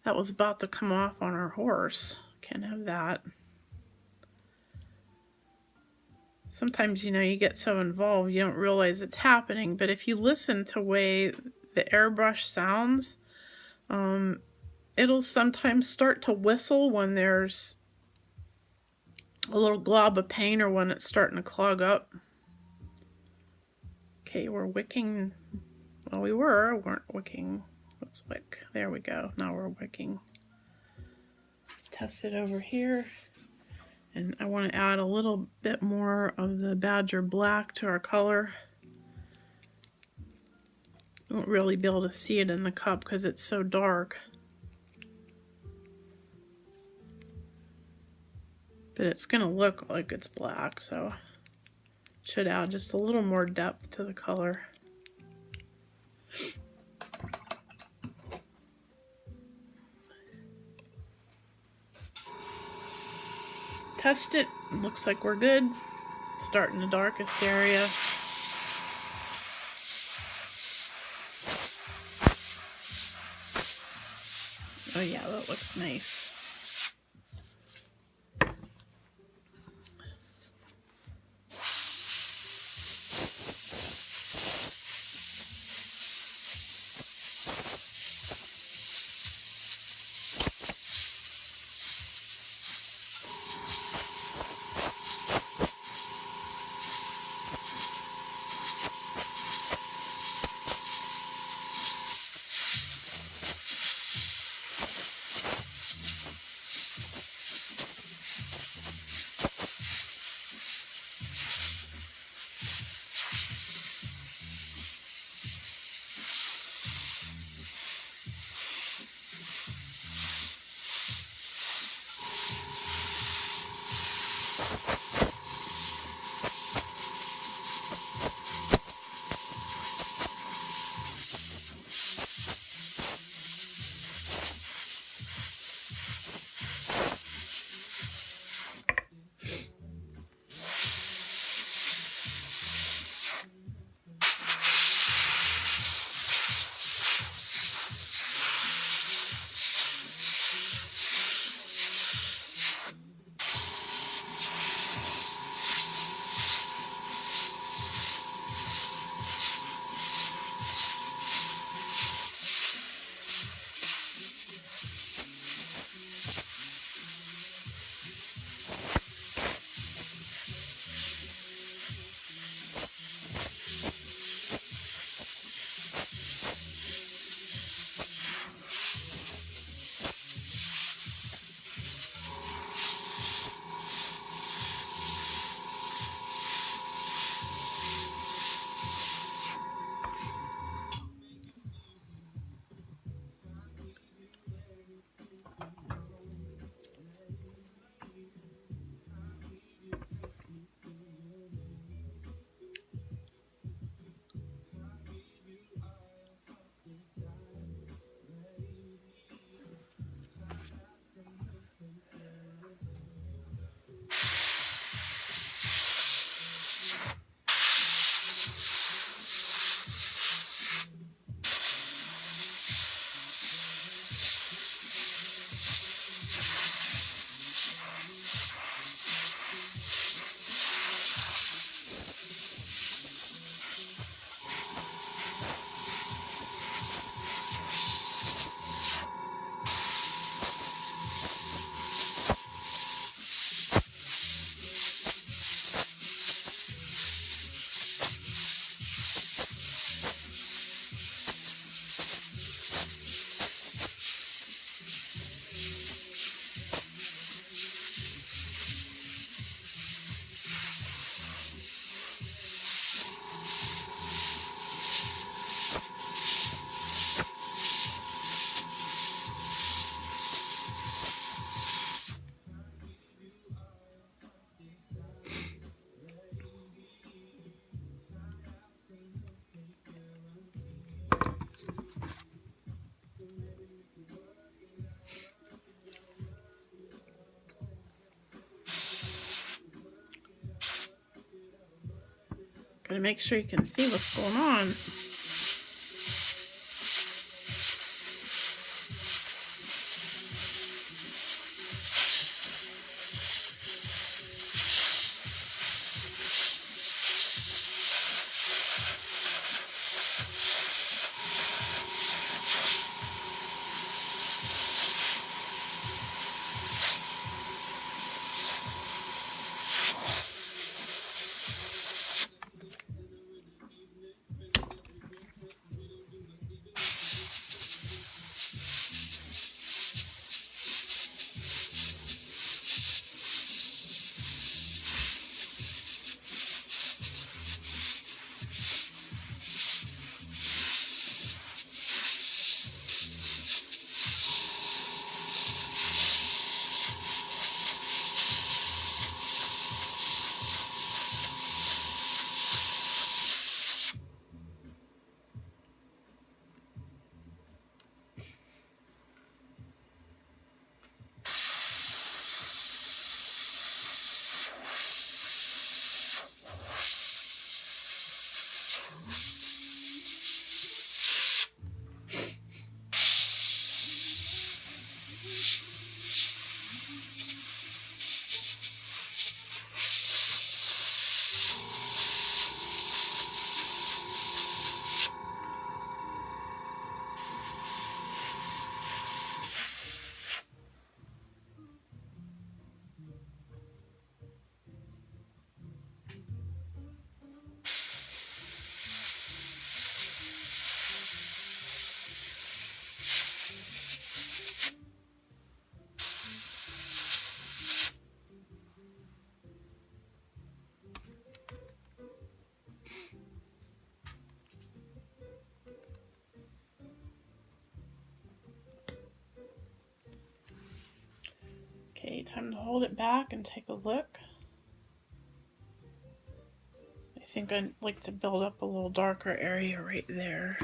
That was about to come off on our horse. Can't have that. Sometimes, you know, you get so involved you don't realize it's happening, but if you listen to the way the airbrush sounds, it'll sometimes start to whistle when there's a little glob of paint or when it's starting to clog up. Okay, we're wicking. Well, we weren't wicking. Let's wick. There we go. Now we're wicking. Test it over here. And I want to add a little bit more of the Badger Black to our color. You won't really be able to see it in the cup because it's so dark. But it's going to look like it's black, so it should add just a little more depth to the color. Test it. Looks like we're good. Start in the darkest area. Oh yeah, that looks nice. Gotta make sure you can see what's going on. time to hold it back and take a look. I think I'd like to build up a little darker area right there.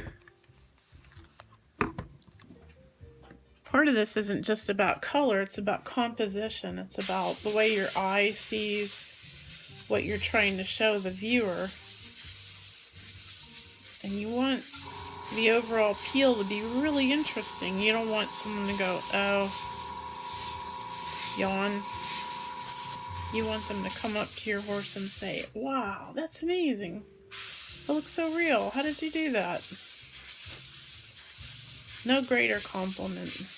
Part of this isn't just about color, it's about composition. It's about the way your eye sees what you're trying to show the viewer. And you want the overall peel to be really interesting. You don't want someone to go, oh, yawn. You want them to come up to your horse and say, wow, that's amazing. It looks so real. How did you do that? No greater compliment.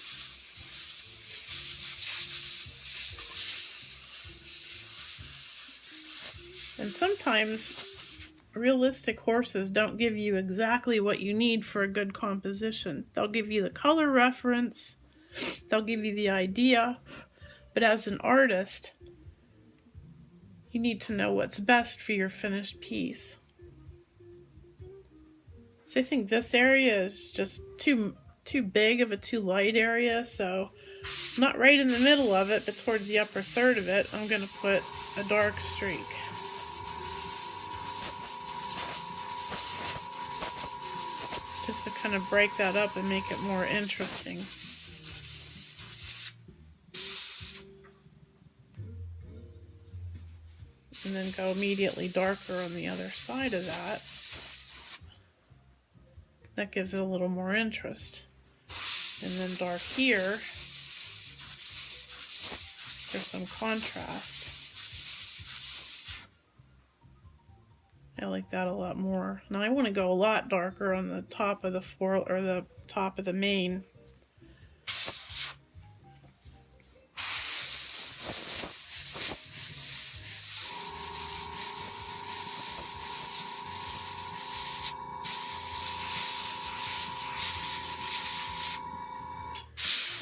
And sometimes realistic horses don't give you exactly what you need for a good composition. They'll give you the color reference, they'll give you the idea, but as an artist, you need to know what's best for your finished piece. So I think this area is just too big of a too light area, so not right in the middle of it, but towards the upper third of it, I'm going to put a dark streak. Just to kind of break that up and make it more interesting. And then go immediately darker on the other side of that. That gives it a little more interest. And then dark here for some contrast. I like that a lot more. Now I want to go a lot darker on the top of the the top of the mane.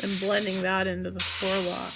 And blending that into the forelock.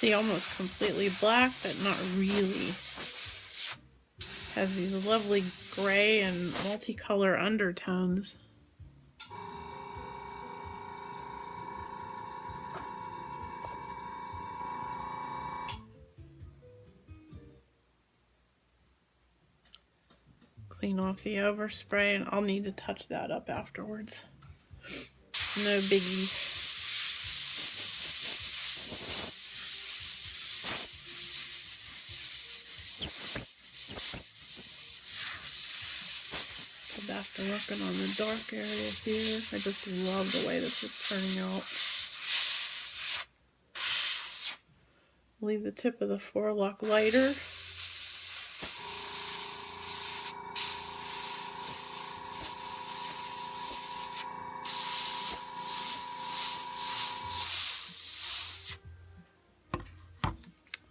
See, almost completely black, but not really. Has these lovely gray and multicolor undertones. Clean off the overspray, and I'll need to touch that up afterwards. No biggie. Back to working on the dark area here. I just love the way this is turning out. Leave the tip of the forelock lighter.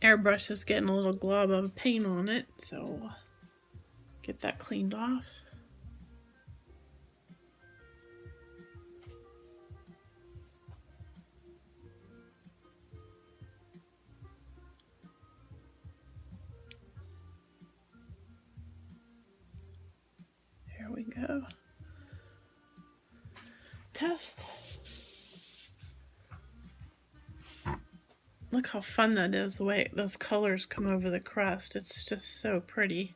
Airbrush is getting a little glob of paint on it, so get that cleaned off. There we go. Test. Look how fun that is, the way those colors come over the crust. It's just so pretty.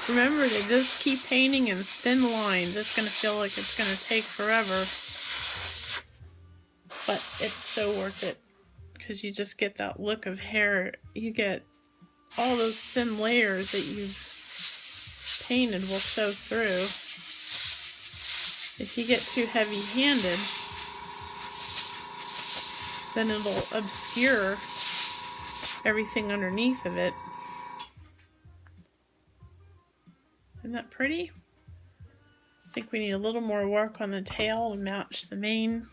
Remember to just keep painting in thin lines. It's going to feel like it's going to take forever. But it's so worth it. Because you just get that look of hair. You get all those thin layers that you've painted will show through. If you get too heavy-handed, then it'll obscure everything underneath of it. Isn't that pretty? I think we need a little more work on the tail to match the mane.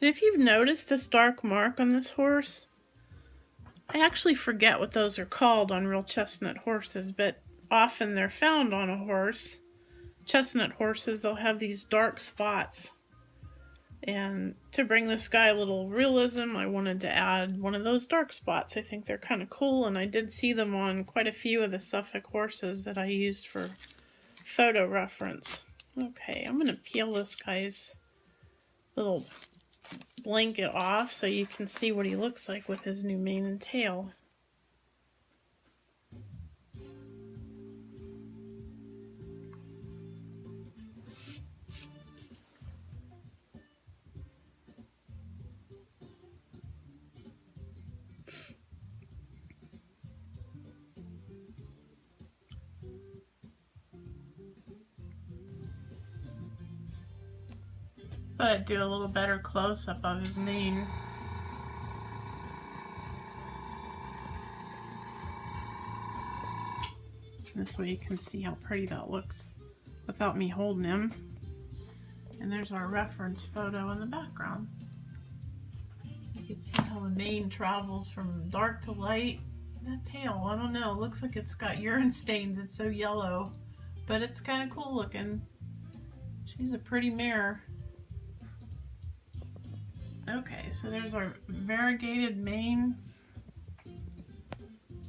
And if you've noticed this dark mark on this horse, I actually forget what those are called on real chestnut horses, but often they're found on a horse. Chestnut horses, they'll have these dark spots. And to bring this guy a little realism, I wanted to add one of those dark spots. I think they're kind of cool, and I did see them on quite a few of the Suffolk horses that I used for photo reference. Okay, I'm going to peel this guy's little blanket off so you can see what he looks like with his new mane and tail. Thought I'd do a little better close-up of his mane. This way you can see how pretty that looks without me holding him. And there's our reference photo in the background. You can see how the mane travels from dark to light. That tail, I don't know, it looks like it's got urine stains. It's so yellow, but it's kind of cool looking. She's a pretty mare. Okay, so there's our variegated mane,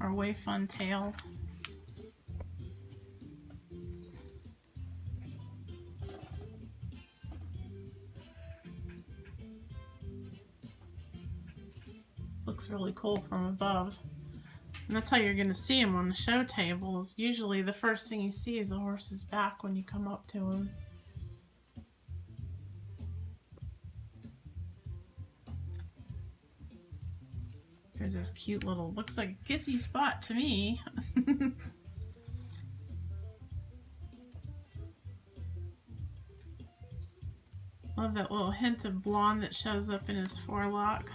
our way fun tail. Looks really cool from above. And that's how you're going to see him on the show tables. Usually the first thing you see is the horse's back when you come up to him. There's this cute little, looks like a kissy spot to me. Love that little hint of blonde that shows up in his forelock.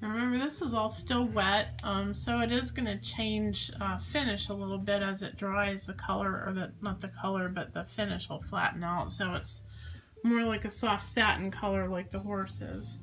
Now remember, this is all still wet, so it is going to change finish a little bit as it dries. The color, or not the color, but the finish will flatten out, so it's more like a soft satin color like the horse is.